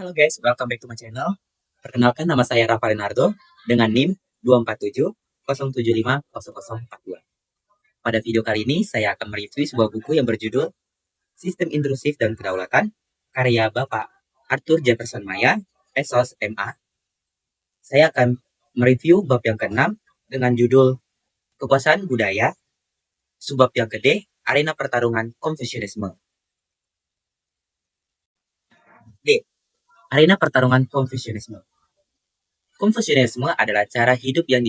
Halo guys, welcome back to my channel. Perkenalkan, nama saya Rafa Renardo dengan NIM 24707500042. Pada video kali ini, saya akan mereview sebuah buku yang berjudul Sistem Intrusif dan Kedaulatan, karya Bapak Arthur Jefferson Maya, Esos MA. Saya akan mereview bab yang ke-6 dengan judul Kekuasaan Budaya, subbab yang ke-D, Arena Pertarungan Konfusianisme. D. Arena Pertarungan Konfusianisme. Konfusianisme adalah cara hidup yang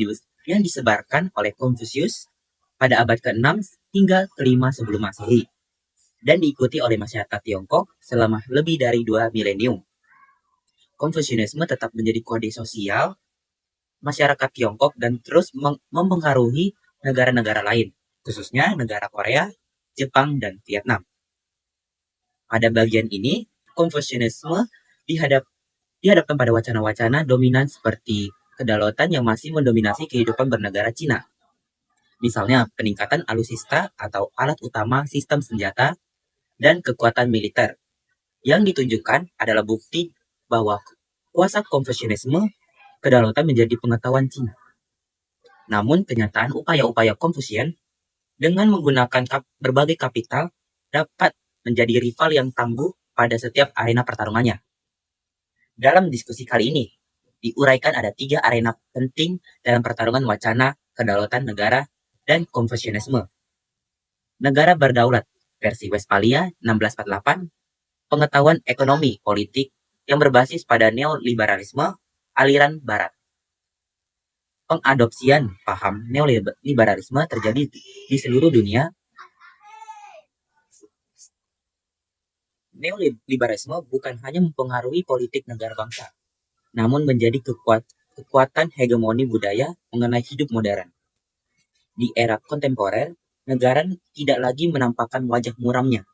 disebarkan oleh Konfusius pada abad ke-6 hingga ke-5 sebelum Masehi dan diikuti oleh masyarakat Tiongkok selama lebih dari 2 milenium. Konfusianisme tetap menjadi kode sosial masyarakat Tiongkok dan terus mempengaruhi negara-negara lain, khususnya negara Korea, Jepang, dan Vietnam. Pada bagian ini, Konfusianisme dihadapkan pada wacana-wacana dominan seperti kedaulatan yang masih mendominasi kehidupan bernegara Cina. Misalnya peningkatan alutsista atau alat utama sistem senjata dan kekuatan militer. Yang ditunjukkan adalah bukti bahwa kuasa Konfusianisme kedaulatan menjadi pengetahuan Cina. Namun kenyataan upaya-upaya Konfusian dengan menggunakan berbagai kapital dapat menjadi rival yang tangguh pada setiap arena pertarungannya. Dalam diskusi kali ini, diuraikan ada 3 arena penting dalam pertarungan wacana kedaulatan negara dan Konfusianisme. Negara berdaulat versi Westphalia 1648, pengetahuan ekonomi politik yang berbasis pada neoliberalisme aliran barat. Pengadopsian paham neoliberalisme terjadi di seluruh dunia. Neoliberalisme bukan hanya mempengaruhi politik negara bangsa, namun menjadi kekuatan hegemoni budaya mengenai hidup modern. Di era kontemporer, negara tidak lagi menampakkan wajah muramnya,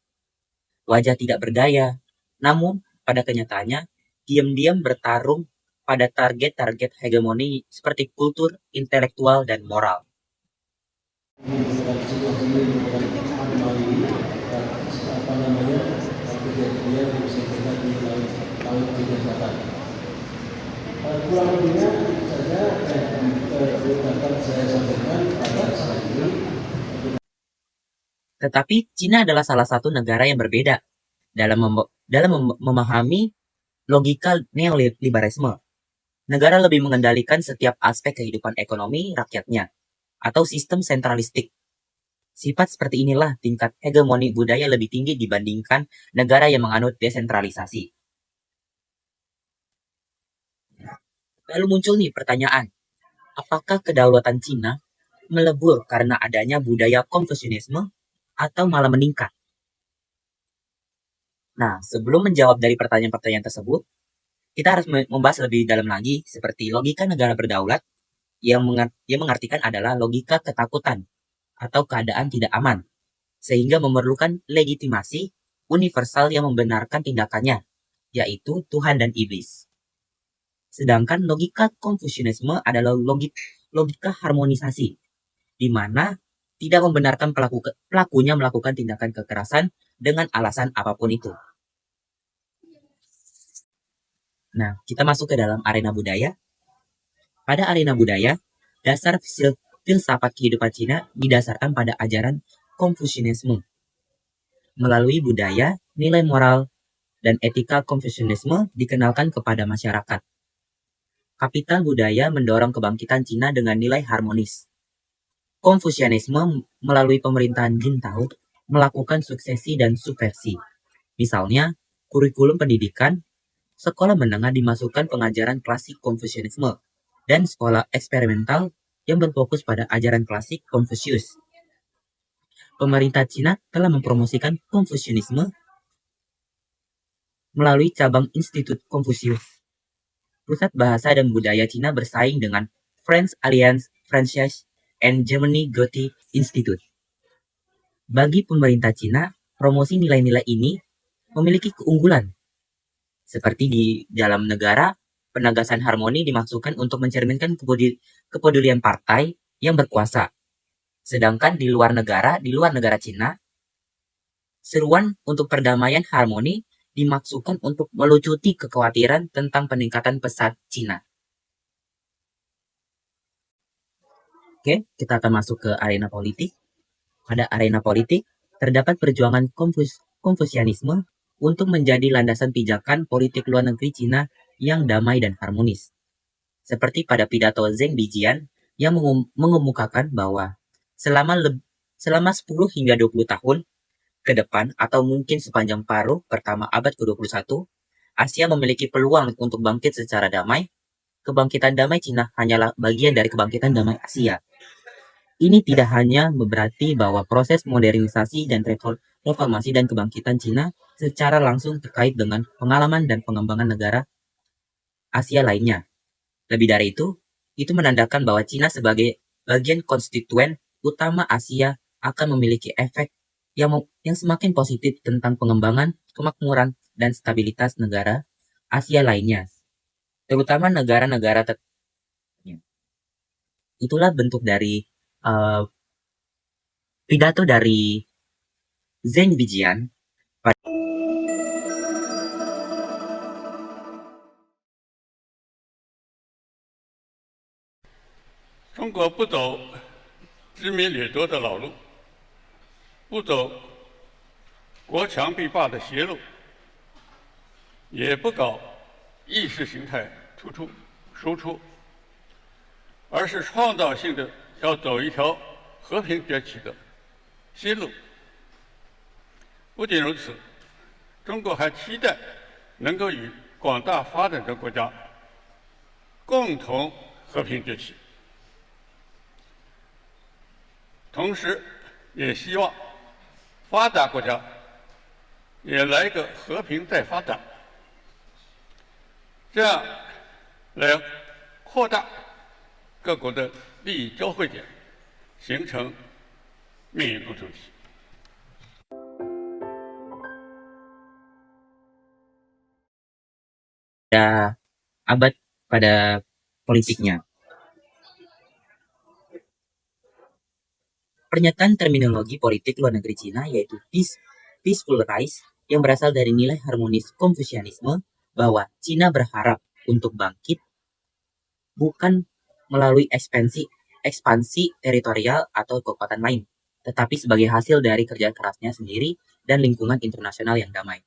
wajah tidak berdaya, namun pada kenyataannya diam-diam bertarung pada target-target hegemoni seperti kultur, intelektual, dan moral. Kurang lebihnya saja dapat saya sampaikan pada saat ini. Tetapi Cina adalah salah satu negara yang berbeda dalam memahami logika neoliberalisme. Negara lebih mengendalikan setiap aspek kehidupan ekonomi rakyatnya atau sistem sentralistik. Sifat seperti inilah tingkat hegemoni budaya lebih tinggi dibandingkan negara yang menganut desentralisasi. Lalu muncul nih pertanyaan, apakah kedaulatan Cina melebur karena adanya budaya Konfusianisme atau malah meningkat? Nah, sebelum menjawab dari pertanyaan-pertanyaan tersebut, kita harus membahas lebih dalam lagi seperti logika negara berdaulat yang mengartikan adalah logika ketakutan atau keadaan tidak aman, sehingga memerlukan legitimasi universal yang membenarkan tindakannya, yaitu Tuhan dan iblis. Sedangkan logika Konfusianisme adalah logika harmonisasi, di mana tidak membenarkan pelakunya melakukan tindakan kekerasan dengan alasan apapun itu. Nah, kita masuk ke dalam arena budaya. Pada arena budaya, dasar filsafat kehidupan Cina didasarkan pada ajaran Konfusianisme. Melalui budaya, nilai moral dan etika Konfusianisme dikenalkan kepada masyarakat. Kapital budaya mendorong kebangkitan Cina dengan nilai harmonis. Konfusianisme melalui pemerintahan Jintao melakukan suksesi dan subversi. Misalnya, kurikulum pendidikan, sekolah menengah dimasukkan pengajaran klasik Konfusianisme, dan sekolah eksperimental yang berfokus pada ajaran klasik Konfusius. Pemerintah Cina telah mempromosikan Konfusianisme melalui cabang Institut Konfusius. Pusat Bahasa dan Budaya Cina bersaing dengan French Alliance Française and Germany Goethe Institute. Bagi pemerintah Cina, promosi nilai-nilai ini memiliki keunggulan. Seperti di dalam negara, penegasan harmoni dimaksudkan untuk mencerminkan kepedulian partai yang berkuasa. Sedangkan di luar negara Cina, seruan untuk perdamaian harmoni dimaksudkan untuk melucuti kekhawatiran tentang peningkatan pesat Cina. Oke, kita akan masuk ke arena politik. Pada arena politik, terdapat perjuangan Konfusianisme untuk menjadi landasan pijakan politik luar negeri Cina yang damai dan harmonis. Seperti pada pidato Zheng Bijian yang mengemukakan bahwa selama 10 hingga 20 tahun ke depan atau mungkin sepanjang paruh pertama abad ke-21, Asia memiliki peluang untuk bangkit secara damai. Kebangkitan damai Cina hanyalah bagian dari kebangkitan damai Asia. Ini tidak hanya berarti bahwa proses modernisasi dan reformasi dan kebangkitan Cina secara langsung terkait dengan pengalaman dan pengembangan negara Asia lainnya. Lebih dari itu menandakan bahwa Cina sebagai bagian konstituen utama Asia akan memiliki efek yang semakin positif tentang pengembangan, kemakmuran, dan stabilitas negara Asia lainnya, terutama negara-negara itulah bentuk dari pidato dari Zheng Bijian. 中国不走殖民掠夺的老路，不走国强必霸的邪路，也不搞意识形态突出输出，而是创造性的要走一条和平崛起的新路。不仅如此，中国还期待能够与广大发展中国家共同和平崛起，同时也希望发达国家也来个和平再发展，这样来扩大各国的利益交汇点，形成命运共同体。pada politiknya. Pernyataan terminologi politik luar negeri Cina yaitu peaceful rise yang berasal dari nilai harmonis Konfusianisme bahwa Cina berharap untuk bangkit bukan melalui ekspansi teritorial atau kekuatan lain, tetapi sebagai hasil dari kerja kerasnya sendiri dan lingkungan internasional yang damai.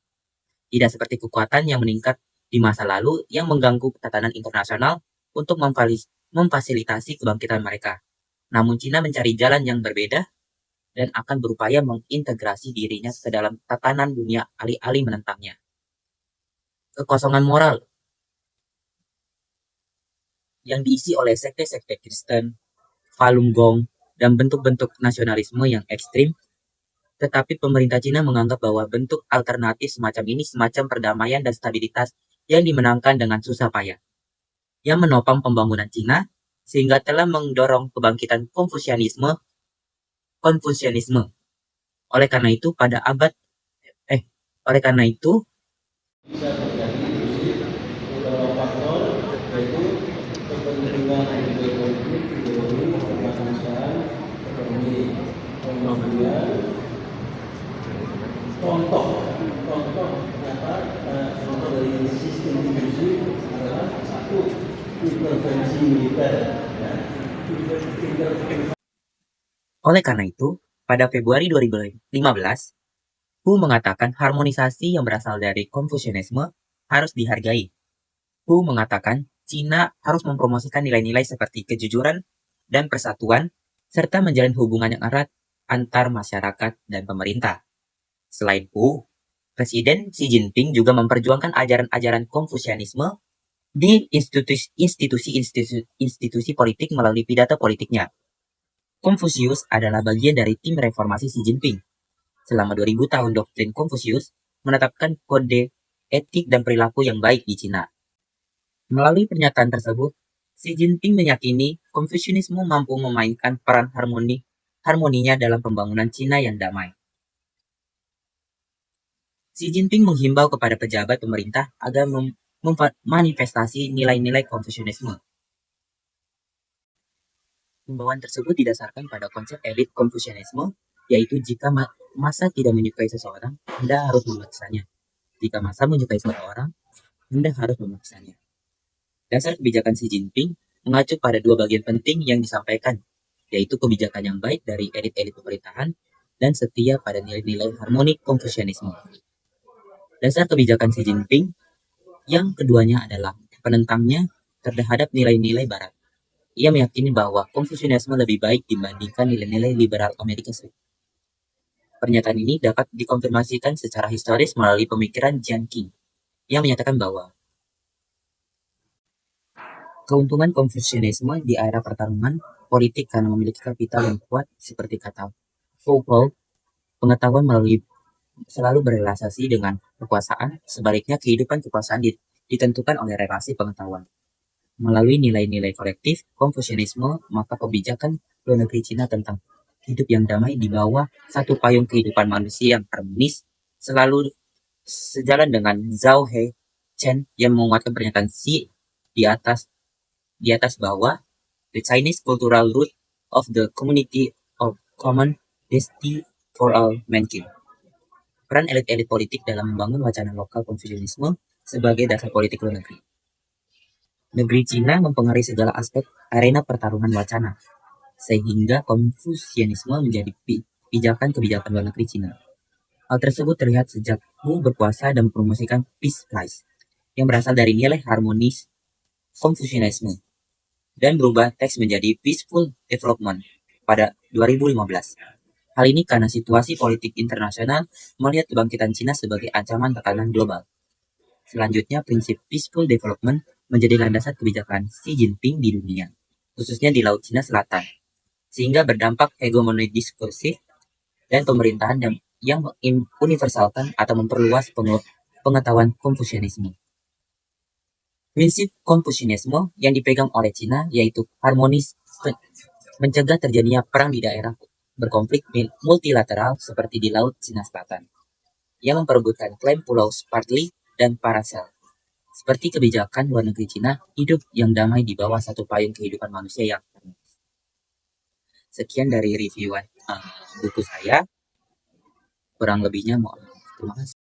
Tidak seperti kekuatan yang meningkat di masa lalu yang mengganggu tatanan internasional untuk memfasilitasi kebangkitan mereka. Namun Cina mencari jalan yang berbeda dan akan berupaya mengintegrasi dirinya ke dalam tatanan dunia alih-alih menentangnya. Kekosongan moral yang diisi oleh sekte-sekte Kristen, Falun Gong, dan bentuk-bentuk nasionalisme yang ekstrim, tetapi pemerintah Cina menganggap bahwa bentuk alternatif semacam ini semacam perdamaian dan stabilitas yang dimenangkan dengan susah payah, yang menopang pembangunan Cina sehingga telah mendorong kebangkitan Konfusianisme. Oleh karena itu bisa terjadi beberapa faktor, yaitu kepentingan politik, ideologi, kemanusiaan, ekonomi, kemudian contoh nyata contoh dari sistem industri adalah satu intervensi militer. Oleh karena itu, pada Februari 2015, Hu mengatakan harmonisasi yang berasal dari Konfusianisme harus dihargai. Hu mengatakan Cina harus mempromosikan nilai-nilai seperti kejujuran dan persatuan, serta menjalin hubungan yang erat antar masyarakat dan pemerintah. Selain Hu, Presiden Xi Jinping juga memperjuangkan ajaran-ajaran Konfusianisme di institusi politik melalui pidato politiknya. Konfusius adalah bagian dari tim reformasi Xi Jinping. Selama 2000 tahun doktrin Konfusius menetapkan kode etik dan perilaku yang baik di Cina. Melalui pernyataan tersebut, Xi Jinping meyakini Konfusianisme mampu memainkan peran harmoninya dalam pembangunan Cina yang damai. Xi Jinping menghimbau kepada pejabat pemerintah agar memanifestasi nilai-nilai Konfusianisme. Himbauan tersebut didasarkan pada konsep elit Konfusianisme, yaitu jika massa tidak menyukai seseorang, Anda harus memaksanya. Jika masa menyukai seseorang, Anda harus memaksanya. Dasar kebijakan Xi Jinping mengacu pada dua bagian penting yang disampaikan, yaitu kebijakan yang baik dari elit-elit pemerintahan dan setia pada nilai-nilai harmoni Konfusianisme. Dasar kebijakan Xi Jinping yang keduanya adalah penentangnya terhadap nilai-nilai Barat. Ia meyakini bahwa Konfusianisme lebih baik dibandingkan nilai-nilai liberal Amerika Serikat. Pernyataan ini dapat dikonfirmasikan secara historis melalui pemikiran Jian Qing yang menyatakan bahwa keuntungan Konfusianisme di era pertarungan politik karena memiliki kapital yang kuat seperti kata Foucault, pengetahuan selalu berrelasasi dengan kekuasaan, sebaliknya kehidupan kekuasaan ditentukan oleh relasi pengetahuan. Melalui nilai-nilai kolektif Konfusianisme, maka kebijakan luar negeri Cina tentang hidup yang damai di bawah satu payung kehidupan manusia yang harmonis selalu sejalan dengan Zhao He Chen yang menguatkan pernyataan Xi di atas bahwa the Chinese cultural root of the community of common destiny for all mankind. Peran elit-elit politik dalam membangun wacana lokal Konfusianisme sebagai dasar politik luar negeri. Negeri Cina mempengaruhi segala aspek arena pertarungan wacana, sehingga Konfusianisme menjadi pijakan kebijakan luar negeri Cina. Hal tersebut terlihat sejak Wu berkuasa dan mempromosikan Peace Prize, yang berasal dari nilai harmonis Konfusianisme, dan berubah teks menjadi Peaceful Development pada 2015. Hal ini karena situasi politik internasional melihat kebangkitan Cina sebagai ancaman tekanan global. Selanjutnya, prinsip Peaceful Development menjadi landasan kebijakan Xi Jinping di dunia, khususnya di Laut Cina Selatan, sehingga berdampak hegemoni diskursif dan pemerintahan yang menguniversalkan atau memperluas pengetahuan Konfusianisme. Prinsip Konfusianisme yang dipegang oleh Cina yaitu harmonis, mencegah terjadinya perang di daerah berkonflik multilateral seperti di Laut Cina Selatan, yang memperebutkan klaim Pulau Spratly dan Paracel. Seperti kebijakan luar negeri Cina, hidup yang damai di bawah satu payung kehidupan manusia yang harmonis. Sekian dari reviewan buku saya. Kurang lebihnya mohon maaf. Terima kasih.